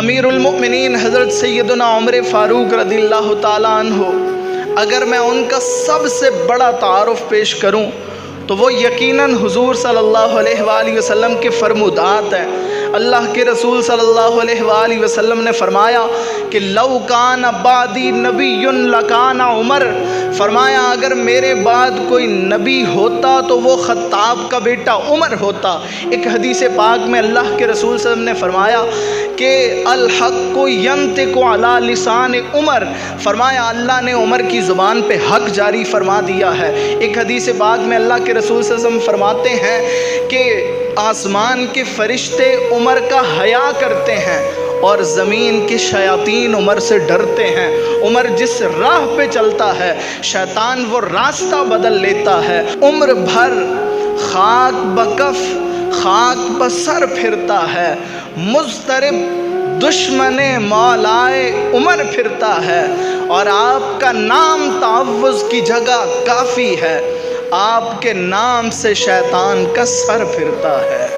امیر المؤمنین حضرت سیدنا عمر فاروق رضی اللہ تعالیٰ عنہ، اگر میں ان کا سب سے بڑا تعارف پیش کروں تو وہ یقیناً حضور صلی اللہ علیہ وآلہ وسلم کے فرمودات ہیں۔ اللہ کے رسول صلی اللہ علیہ وآلہ وسلم نے فرمایا کہ لو کان بعدی نبی لکان عمر، فرمایا اگر میرے بعد کوئی نبی ہوتا تو وہ خطاب کا بیٹا عمر ہوتا۔ ایک حدیث پاک میں اللہ کے رسول صلی اللہ علیہ وسلم نے فرمایا کہ الحق ینطق علی لسان عمر، فرمایا اللہ نے عمر کی زبان پہ حق جاری فرما دیا ہے۔ ایک حدیث پاک میں اللہ کے رسول صلی اللہ علیہ وسلم فرماتے ہیں کہ آسمان کے فرشتے عمر کا حیا کرتے ہیں اور زمین کے شیاطین عمر سے ڈرتے ہیں۔ عمر جس راہ پہ چلتا ہے شیطان وہ راستہ بدل لیتا ہے۔ عمر بھر خاک بکف خاک بسر پھرتا ہے، مضطرب دشمن مولائے عمر پھرتا ہے، اور آپ کا نام تعوذ کی جگہ کافی ہے، آپ کے نام سے شیطان کا سر پھرتا ہے۔